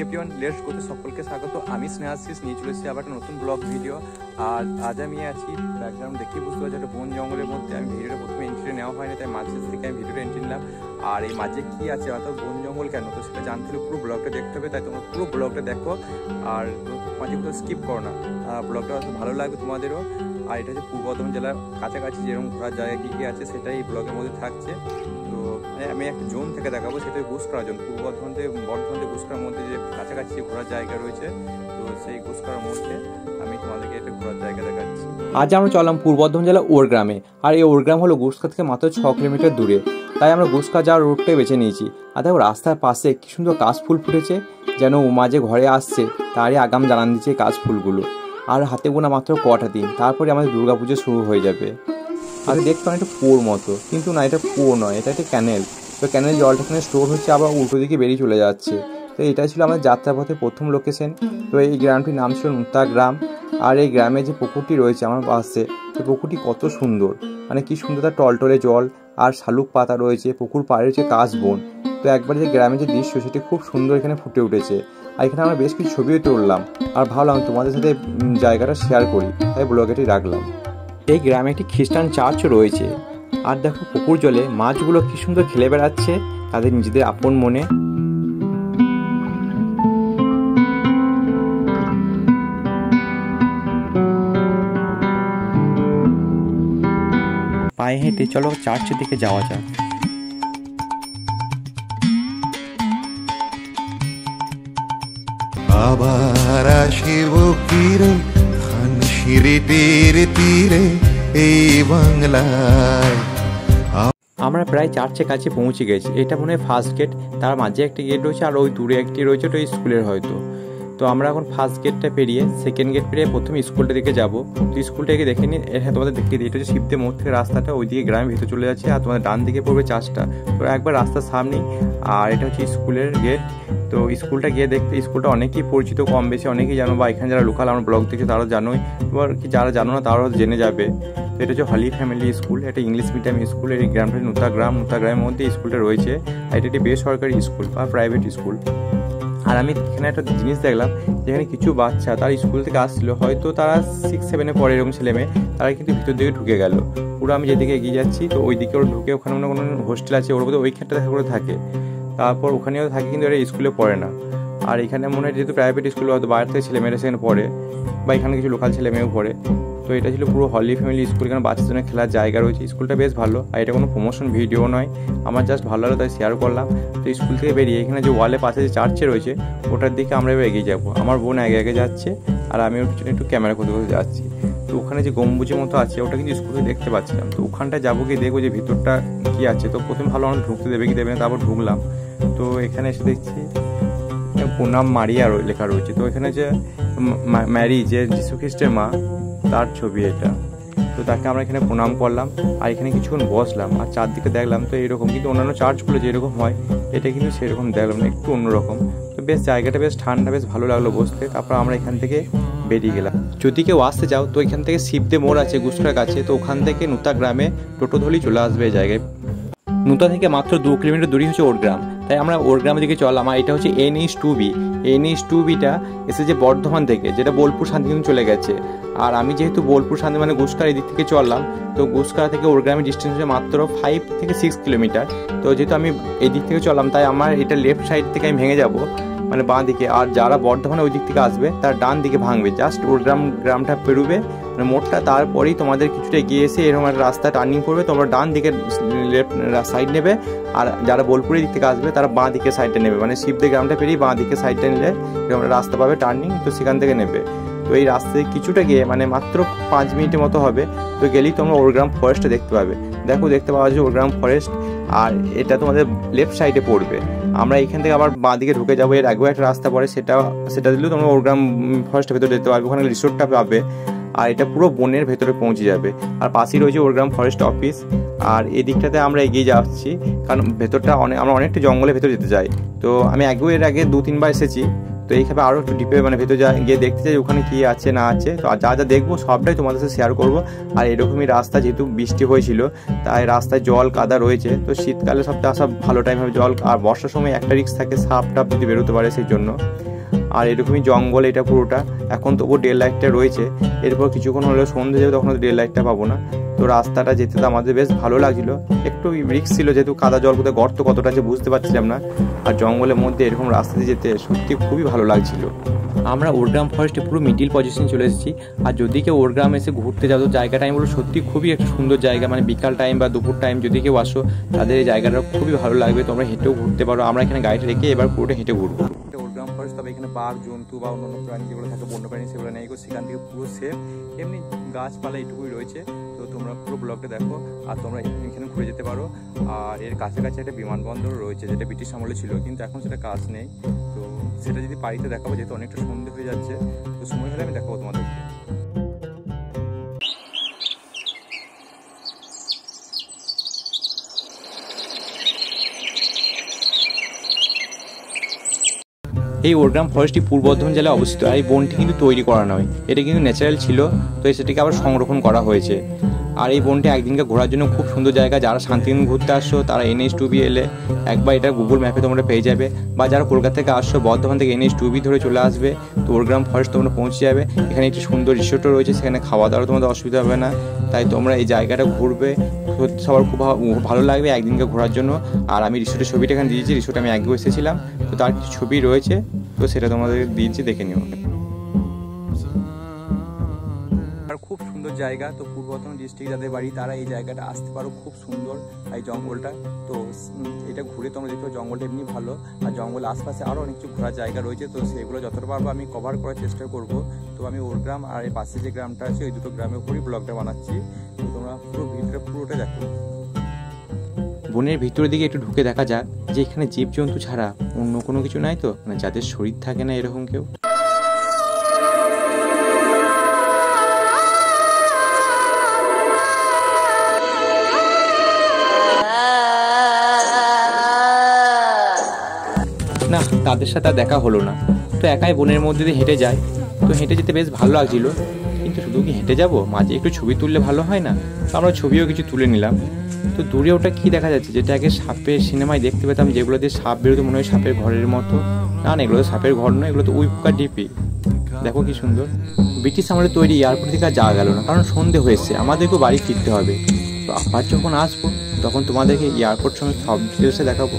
Everyone, let's গোতে সকলকে স্বাগত। আমি স্নেহাশিস নিয়ে চলে এসেছি আবার একটা নতুন ব্লগ ভিডিও। আর আজ আমি আছি ব্যাকগ্রাউন্ড দেখে বুঝতে পারছি একটা বন জঙ্গলের মধ্যে। আমি ভিডিওটা প্রথমে এন্ট্রি নেওয়া হয়নি, তাই মাঝে থেকে আমি ভিডিওটা এন্ট্রি নিলাম। আর এই মাঝে কী আছে অর্থাৎ বন জঙ্গল কেন, তো সেটা জানতে হলে পুরো ব্লগটা দেখতে হবে। তাই তোমরা পুরো ব্লগটা দেখো আর মাঝে কোথাও স্কিপ করো না। ব্লগটা ভালো লাগবে তোমাদেরও। আর এটা হচ্ছে পূর্ব বর্ধমান জেলার কাছাকাছি যেরকম ঘোরার জায়গা কী কী আছে সেটাই এই ব্লগের মধ্যে থাকছে। তো আমি একটা জোন থেকে দেখাবো, সেটা ঘুষকরা জোন। পূর্ব বর্ধমান থেকে ঘুষকরার মধ্যে যে কাছাকাছি যে ঘোরার জায়গা রয়েছে, তো সেই ঘুষকরার মধ্যে আমি তোমাদেরকে একটা ঘোরার জায়গা দেখাচ্ছি। আজ আমরা চললাম পূর্ব বর্ধমান জেলার ওরগ্রামে। আর এই ওরগ্রাম হলো ঘুষকরা থেকে মাত্র 6 কিলোমিটার দূরে। তাই আমরা ঘুষকরা যাওয়ার রোডটাই বেছে নিয়েছি। আর দেখো রাস্তার পাশে কি সুন্দর কাশফুল ফুটেছে, যেন মাঝে ঘরে আসছে তারই আগাম জানান দিচ্ছে কাশফুলগুলো। আর হাতে গোনা মাত্র কটা দিন, তারপরে আমাদের দুর্গাপুজো শুরু হয়ে যাবে। আগে দেখতে অনেকটা কুয়োর মতো, কিন্তু না, এটা কুয়ো নয়, এটা একটা ক্যানেল। তো ক্যানেলের জলটা এখানে স্টোর হচ্ছে, আবার উল্টো দিকে বেরিয়ে চলে যাচ্ছে। তো এটাই ছিল আমাদের যাত্রাপথের প্রথম লোকেশন। তো এই গ্রামটির নাম ছিল নুতা গ্রাম। আর এই গ্রামে যে পুকুরটি রয়েছে আমার পাশে, সেই পুকুরটি কত সুন্দর, মানে কি সুন্দর তার টলটলে জল আর শালুক পাতা রয়েছে। পুকুর পাড়ে রয়েছে কাশবন। তো একবারে যে গ্রামের যে দৃশ্য সেটি খুব সুন্দর এখানে ফুটে উঠেছে। আর এখানে আমরা বেশ কিছু ছবিও তুললাম। আর ভাবলাম তোমাদের সাথে জায়গাটা শেয়ার করি, তাই ব্লগেটি রাখলাম। এই গ্রামে একটি খ্রিস্টান চার্চও রয়েছে। আর দেখো পুকুর জলে মাছগুলো কি সুন্দর খেলে বেড়াচ্ছে তাদের নিজেদের আপন মনে। পায়ে হেঁটে চলো চার্চের দিকে যাওয়া যাক। আবার আসিব ফিরে খানশিরিটির তীরে এই বাংলায়। আমরা প্রায় চার্চের কাছে পৌঁছে গেছি। এটা মনে হয় ফার্স্ট গেট, তার মাঝে একটা গেট রয়েছে আর ওই দূরে একটি রয়েছে, ওটা স্কুলের হয়তো। তো আমরা এখন ফার্স্ট গেটটা পেরিয়ে সেকেন্ড গেট পেরিয়ে প্রথমে স্কুলটা দিকে যাবো। তো স্কুলটাকে দেখে নিই। হ্যাঁ, তোমাদের দেখিয়ে দিই, এটা হচ্ছে শিবদের মোড় থেকে রাস্তাটা ওইদিকে গ্রামের ভিতরে চলে যাচ্ছে। আর তোমাদের ডান দিকে পড়বে চার্চটা, তো একবার রাস্তার সামনেই। আর এটা হচ্ছে স্কুলের গেট। তো স্কুলটা গিয়ে দেখতে, স্কুলটা অনেকেই পরিচিত, কম বেশি অনেকেই জানো, বা এখানে যারা লোকাল আমার ব্লগ দেখছে তারাও জানোই, এবার কি যারা জানো না তারাও জেনে যাবে। তো এটা হচ্ছে হলি ফ্যামিলি স্কুল, এটা ইংলিশ মিডিয়াম স্কুল। এই গ্রামটা নুতা গ্রামের মধ্যে স্কুলটা রয়েছে। আর এটা একটি বেসরকারি স্কুল বা প্রাইভেট স্কুল। আর আমি এখানে একটা জিনিস দেখলাম, যেখানে কিছু বাচ্চা তার স্কুল থেকে আসছিল, হয়তো তারা 6-7-এ পড়ে, এরকম ছেলে মেয়ে, তারা কিন্তু ভিতর দিকে ঢুকে গেল। পুরো আমি যেদিকে এগিয়ে যাচ্ছি, তো ওই দিকে ওরা ঢুকে, ওখানে কোনো হোস্টেল আছে, ওর মধ্যে ওইখানটা দেখা করে থাকে। তারপর ওখানেও থাকে, কিন্তু এরা স্কুলে পড়ে না। আর এখানে মনে হয় যেহেতু প্রাইভেট স্কুল, হয়তো বাইরে থেকে ছেলেমেয়েরা সেখানে পড়ে, বা এখানে কিছু লোকাল ছেলে মেয়েও পড়ে। তো এটা ছিল পুরো হলি ফ্যামিলি স্কুল। এখানে বাচ্চাদের জন্য খেলার জায়গা রয়েছে। স্কুলটা বেশ ভালো। আর এটা কোনো প্রমোশন ভিডিও নয়, আমার জাস্ট ভালো লাগলো তাই শেয়ার করলাম। তো স্কুল থেকে বেরিয়ে এখানে যে ওয়ালের পাশে যে চার্চে রয়েছে, ওটার দিকে আমরা এবার এগিয়ে যাবো। আমার বোন আগে যাচ্ছে, আর আমি ওর পিছনে একটু ক্যামেরা করতে যাচ্ছি। তো ওখানে যে গম্বুজের মতো আছে, ওটা কিন্তু স্কুলে দেখতে পাচ্ছিলাম। তো ওখানটা যাবো গিয়ে দেখবো যে ভিতরটা কী আছে। তো প্রথমে ভালো আমরা ঢুকতে দেবে কি দেবে না, তারপর ঢুকলাম। তো এখানে এসে দেখছি প্রণাম মারিয়া লেখা রয়েছে। তো এখানে যে ম্যারি, যে যীশু খ্রিস্টের মা, তার ছবি এটা। তো তাকে আমরা এখানে প্রণাম করলাম, আর এখানে কিছুক্ষণ বসলাম, আর চারদিকে দেখলাম। তো এরকম কিন্তু অন্যান্য চার্চগুলো যেরকম হয়, এটা কিন্তু সেরকম দেখলাম না, একটু অন্যরকম। তো বেশ জায়গাটা বেশ ঠান্ডা, বেশ ভালো লাগলো বসতে। তারপর আমরা এখান থেকে বেরিয়ে গেলাম। যদি কেউ আসতে যাও, তো এখান থেকে শিবদের মোড় আছে ঘুষকরার কাছে, তো ওখান থেকে নুতা গ্রামে টোটো ধরেই চলে আসবে এই জায়গায়। নুতা থেকে মাত্র 2 কিলোমিটার দূরই হচ্ছে ওর গ্রাম। তাই আমরা ওর গ্রামের দিকে চললাম। আর এটা হচ্ছে NH2B। NH2Bটা এসেছে বর্ধমান থেকে, যেটা বোলপুর শান্তিনিকেতন চলে গেছে। আর আমি যেহেতু বোলপুর শান্তি মানে ঘুষকরা এদিক থেকে চললাম, তো ঘুষকরা থেকে ওর গ্রামের ডিস্টেন্স হচ্ছে মাত্র 5 থেকে 6 কিলোমিটার। তো যেহেতু আমি এই দিক থেকে চললাম, তাই আমার এটা লেফট সাইড থেকে আমি ভেঙে যাব, মানে বাঁ দিকে। আর যারা বর্ধমানে ওই দিক থেকে আসবে তারা ডান দিকে ভাঙবে, জাস্ট ওর গ্রামটা পেরুবে মানে মোড়টা। তারপরেই তোমাদের কিছুটা এগিয়ে এসে এরকম একটা রাস্তা টার্নিং করবে, তোমরা ডান দিকে লেফট সাইড নেবে। আর যারা বোলপুরের দিক থেকে আসবে তারা বাঁ দিকে সাইডটা নেবে, মানে শিবদের গ্রামটা পেরিয়ে বাঁ দিকে সাইডটা নিলে এরকম রাস্তা পাবে টার্নিং, তো সেখান থেকে নেবে। তো এই রাস্তায় কিছুটা গিয়ে মানে মাত্র 5 মিনিটের মতো হবে, তো গেলেই তোমরা ওরগ্রাম ফরেস্টটা দেখতে পাবে। দেখতে পাওয়া যাচ্ছে ওরগ্রাম ফরেস্ট। আর এটা তোমাদের লেফট সাইডে পড়বে। আমরা এখান থেকে আবার বাঁ দিকে ঢুকে যাবো। এর আগেও একটা রাস্তা পড়ে, সেটা দিলেও তোমরা ওরগ্রাম ফরেস্টের ভেতরে যেতে পারবে, ওখানে রিসোর্টটা পাবে। আর এটা পুরো বনের ভেতরে পৌঁছে যাবে। আর পাশেই রয়েছে ওরগ্রাম ফরেস্ট অফিস। আর এই দিকটাতে আমরা এগিয়ে যাচ্ছি, কারণ ভেতরটা আমরা অনেকটা জঙ্গলের ভেতরে যেতে চাই। তো আমি এর আগে 2-3 বার এসেছি। তো এইভাবে আরও একটু ডিপে মানে ভেতরে গিয়ে দেখতে চাই ওখানে কী আছে না আছে। তো যা দেখবো সবটাই তোমাদের সাথে শেয়ার করবো। আর এরকমই রাস্তা, যেহেতু বৃষ্টি হয়েছিল তাই রাস্তায় জল কাদা রয়েছে। তো শীতকালে সব ভালো টাইম হবে জল, আর বর্ষার সময় একটা রিস্ক থাকে, সাপ টাপ যদি বেরোতে পারে সেই জন্য। আর এরকমই জঙ্গল এটা পুরোটা। এখন তবু ডে লাইটটা রয়েছে, এরপর কিছুক্ষণ হলেও সন্ধ্যে যাবে, তখন ডে লাইটটা পাবো না। তো রাস্তাটা যেতে তো আমাদের বেশ ভালো লাগছিল, একটু রিস্ক ছিল যেহেতু কাদা জল কোথায় গর্ত কতটা আছে বুঝতে পারছিলাম না। আর জঙ্গলের মধ্যে এরকম রাস্তা দিয়ে যেতে সত্যি খুবই ভালো লাগছিল। আমরা ওরগ্রাম ফরেস্টে পুরো মিডিল পজিশনে চলে এসেছি। আর যদি কেউ ওরগ্রাম এসে ঘুরতে যাও তো জায়গাটা আমি বলবো সত্যি খুবই একটা সুন্দর জায়গা। মানে বিকাল টাইম বা দুপুর টাইম যদি কেউ আসো তাদের এই জায়গাটা খুবই ভালো লাগবে। তোমরা হেঁটেও ঘুরতে পারো। আমরা এখানে গাড়িটা রেখে এবার পুরোটা হেঁটে ঘুরবো। ওরগ্রাম ফরেস্ট, তবে এখানে বাঘ জন্তু বা অন্যান্য প্রাণী যেগুলো থাকে বন্য প্রাণী সেগুলো নেই, সেখান থেকে পুরো সেফ। এমনি গাছপালা এইটুকুই রয়েছে। তো তোমরা পুরো ব্লগটা দেখো আর তোমরা এখানে ঘুরে যেতে পারো। আর এর কাছাকাছি একটা বিমানবন্দর রয়েছে যেটা ব্রিটিশ আমলে ছিল, কিন্তু এখন সেটা কাজ নেই। তো সেটা যদি বাড়িতে দেখাবো, যেহেতু অনেকটা সন্ধে হয়ে যাচ্ছে, তো সময় হলে আমি দেখাবো তোমাদেরকে। এই ওরগ্রাম ফরেস্টটি পূর্ব বর্ধমান জেলায় অবস্থিত। আর এই বনটি কিন্তু তৈরি করা নয়, এটা কিন্তু ন্যাচারাল ছিল, তো সেটাকে আবার সংরক্ষণ করা হয়েছে। আর এই বনটি একদিনকে ঘোরার জন্য খুব সুন্দর জায়গা। যারা শান্তিনিকেতন ঘুরতে আসছো তারা NH2B এলে একবার এটা গুগল ম্যাপে তোমরা পেয়ে যাবে, বা যারা কলকাতা থেকে আসছো বর্ধমান থেকে NH2B ধরে চলে আসবে, তো ওরগ্রাম ফরেস্ট তোমরা পৌঁছে যাবে। এখানে একটি সুন্দর রিসোর্টও রয়েছে, সেখানে খাওয়া দাওয়ার তোমাদের অসুবিধা হবে না। তাই তোমরা এই জায়গাটা ঘুরবে, সবার খুব ভালো লাগবে একদিনকে ঘোরার জন্য। আর আমি রিসোর্টের ছবিটা এখানে দিয়েছি, রিসোর্টে আমি আগেও এসেছিলাম, তো তার কিছু ছবি রয়েছে, তো সেটা তোমাদের দিয়েছি, দেখে নিও। আর খুব সুন্দর জায়গা। তো পূর্ব বর্ধমান ডিস্ট্রিক্ট যাদের বাড়ি তারা এই জায়গাটা আসতে পারো, খুব সুন্দর এই জঙ্গলটা। তো এটা ঘুরে তোমরা দেখো, জঙ্গলটা এমনি ভালো। আর জঙ্গলের আশপাশে আরও অনেক কিছু ঘোরার জায়গা রয়েছে, তো সেগুলো যতটা পারবো আমি কভার করার চেষ্টা করব। তো আমি ওরগ্রাম আর এই পাশে যে গ্রামটা আছে ওই দুটো গ্রামের উপরই ব্লগটা বানাচ্ছি। তো তোমরা পুরো ভিডিওটা পুরোটা দেখো। বনের ভিতরের দিকে একটু ঢুকে দেখা যাক যে এখানে জীবজন্তু ছাড়া অন্য কোনো কিছু নাই তো, মানে যাদের শরীর থাকে না এরকম কেউ। না, তাদের সাথে আর দেখা হলো না। তো একাই বনের মধ্যে দিয়ে হেঁটে যায়, তো হেঁটে যেতে বেশ ভালো লাগছিল। কিন্তু শুধু কি হেঁটে যাবো, মাঝে একটু ছবি তুললে ভালো হয় না? তো আমরা ছবিও কিছু তুলে নিলাম। তো দূরে ওটা কি দেখা যাচ্ছে, যেটা আগে সাপের সিনেমায় দেখতে পেতাম, যেগুলো দিয়ে সাপ বেরোতো মনে হয় সাপের ঘরের মতো। না না, এগুলো তো সাপের ঘর নয়, এগুলো তো উইপোকা ডিপি। দেখো কি সুন্দর। ব্রিটিশ আমলে তৈরি এয়ারপোর্ট থেকে আর যাওয়া গেল না, কারণ সন্ধে হয়েছে, আমাদেরকেও বাড়ি ফিরতে হবে। তো আবার যখন আসবো তখন তোমাদেরকে এয়ারপোর্ট সঙ্গে সব ডিটেলসে দেখাবো।